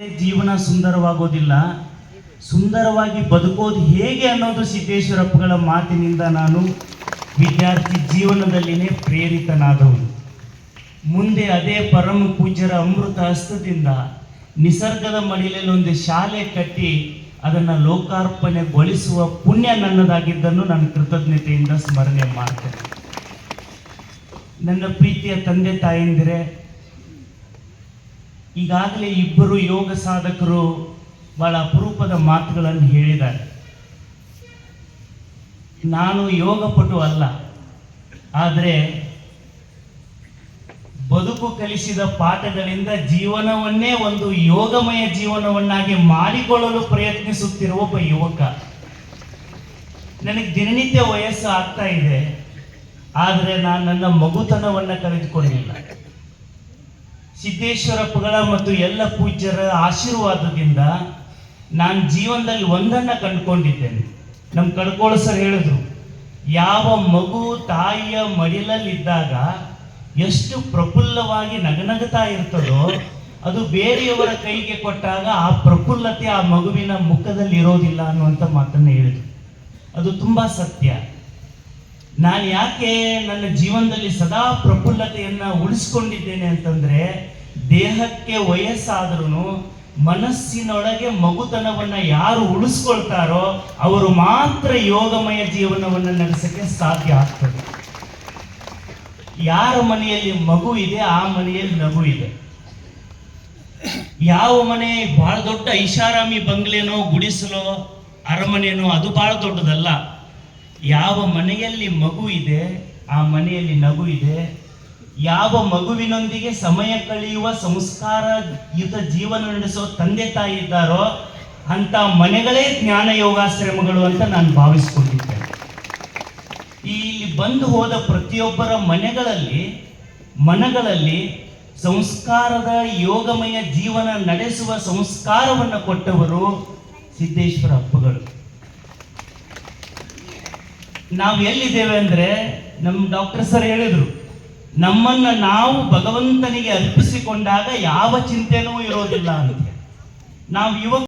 ಜೀವನ ಸುಂದರವಾಗೋದಿಲ್ಲ, ಸುಂದರವಾಗಿ ಬದುಕೋದು ಹೇಗೆ ಅನ್ನೋದು ಸಿದ್ದೇಶ್ವರಪ್ಪಗಳ ಮಾತಿನಿಂದ ನಾನು ವಿದ್ಯಾರ್ಥಿ ಜೀವನದಲ್ಲಿನೇ ಪ್ರೇರಿತನಾದವನು. ಮುಂದೆ ಅದೇ ಪರಮ ಪೂಜ್ಯರ ಅಮೃತ ಹಸ್ತದಿಂದ ನಿಸರ್ಗದ ಮಡಿಲಲ್ಲಿ ಒಂದು ಶಾಲೆ ಕಟ್ಟಿ ಅದನ್ನು ಲೋಕಾರ್ಪಣೆಗೊಳಿಸುವ ಪುಣ್ಯ ನನ್ನದಾಗಿದ್ದನ್ನು ನಾನು ಕೃತಜ್ಞತೆಯಿಂದ ಸ್ಮರಣೆ ಮಾಡ್ತೇನೆ. ನನ್ನ ಪ್ರೀತಿಯ ತಂದೆ ತಾಯಂದಿರೇ, ಈಗಾಗಲೇ ಇಬ್ಬರು ಯೋಗ ಸಾಧಕರು ಬಹಳ ಅಪರೂಪದ ಮಾತುಗಳನ್ನು ಹೇಳಿದ್ದಾರೆ. ನಾನು ಯೋಗಪಟು ಅಲ್ಲ, ಆದರೆ ಬದುಕು ಕಲಿಸಿದ ಪಾಠಗಳಿಂದ ಜೀವನವನ್ನೇ ಒಂದು ಯೋಗಮಯ ಜೀವನವನ್ನಾಗಿ ಮಾಡಿಕೊಳ್ಳಲು ಪ್ರಯತ್ನಿಸುತ್ತಿರುವ ಒಬ್ಬ ಯುವಕ. ನನಗೆ ದಿನನಿತ್ಯ ವಯಸ್ಸು ಆಗ್ತಾ ಇದೆ, ಆದರೆ ನಾನು ನನ್ನ ಮಗುತನವನ್ನು ಕಳೆದುಕೊಂಡಿಲ್ಲ. ಸಿದ್ದೇಶ್ವರಪ್ಪಗಳ ಮತ್ತು ಎಲ್ಲ ಪೂಜ್ಯರ ಆಶೀರ್ವಾದದಿಂದ ನಾನು ಜೀವನದಲ್ಲಿ ಒಂದನ್ನು ಕಂಡುಕೊಂಡಿದ್ದೇನೆ. ನಮ್ಮ ಕಡ್ಕೋಳ ಸರ್ ಹೇಳಿದ್ರು, ಯಾವ ಮಗು ತಾಯಿಯ ಮಡಿಲಲ್ಲಿದ್ದಾಗ ಎಷ್ಟು ಪ್ರಫುಲ್ಲವಾಗಿ ನಗನಗುತ್ತಾ ಇರ್ತದೋ ಅದು ಬೇರೆಯವರ ಕೈಗೆ ಕೊಟ್ಟಾಗ ಆ ಪ್ರಫುಲ್ಲತೆ ಆ ಮಗುವಿನ ಮುಖದಲ್ಲಿ ಇರೋದಿಲ್ಲ ಅನ್ನುವಂಥ ಮಾತನ್ನು ಹೇಳಿದ್ರು. ಅದು ತುಂಬ ಸತ್ಯ. ನಾನು ಯಾಕೆ ನನ್ನ ಜೀವನದಲ್ಲಿ ಸದಾ ಪ್ರಫುಲ್ಲತೆಯನ್ನು ಉಳಿಸ್ಕೊಂಡಿದ್ದೇನೆ ಅಂತಂದರೆ, ದೇಹಕ್ಕೆ ವಯಸ್ಸಾದ್ರೂ ಮನಸ್ಸಿನೊಳಗೆ ಮಗುತನವನ್ನು ಯಾರು ಉಳಿಸ್ಕೊಳ್ತಾರೋ ಅವರು ಮಾತ್ರ ಯೋಗಮಯ ಜೀವನವನ್ನು ನಡೆಸಕ್ಕೆ ಸಾಧ್ಯ ಆಗ್ತದೆ. ಯಾರ ಮನೆಯಲ್ಲಿ ಮಗು ಇದೆ ಆ ಮನೆಯಲ್ಲಿ ನಗು ಇದೆ. ಯಾವ ಮನೆ ಬಹಳ ದೊಡ್ಡ ಐಷಾರಾಮಿ ಬಂಗ್ಲೆನೋ ಗುಡಿಸಲೋ ಅರಮನೆನೋ ಅದು ಬಹಳ ದೊಡ್ಡದಲ್ಲ. ಯಾವ ಮನೆಯಲ್ಲಿ ಮಗು ಇದೆ ಆ ಮನೆಯಲ್ಲಿ ನಗು ಇದೆ. ಯಾವ ಮಗುವಿನೊಂದಿಗೆ ಸಮಯ ಕಳೆಯುವ ಸಂಸ್ಕಾರಯುತ ಜೀವನ ನಡೆಸೋ ತಂದೆ ತಾಯಿ ಇದ್ದಾರೋ ಅಂತ ಮನೆಗಳೇ ಜ್ಞಾನ ಯೋಗಾಶ್ರಮಗಳು ಅಂತ ನಾನು ಭಾವಿಸ್ಕೊಂಡಿದ್ದೇನೆ. ಇಲ್ಲಿ ಬಂದು ಹೋದ ಪ್ರತಿಯೊಬ್ಬರ ಮನಗಳಲ್ಲಿ ಸಂಸ್ಕಾರದ ಯೋಗಮಯ ಜೀವನ ನಡೆಸುವ ಸಂಸ್ಕಾರವನ್ನು ಕೊಟ್ಟವರು ಸಿದ್ದೇಶ್ವರ ಅಪ್ಪಗಳು. ನಾವು ಎಲ್ಲಿದ್ದೇವೆ ಅಂದರೆ, ನಮ್ಮ ಡಾಕ್ಟರ್ ಸರ್ ಹೇಳಿದರು, ನಮ್ಮನ್ನು ನಾವು ಭಗವಂತನಿಗೆ ಅರ್ಪಿಸಿಕೊಂಡಾಗ ಯಾವ ಚಿಂತೆನೂ ಇರೋದಿಲ್ಲ ಅಂತ. ನಾವು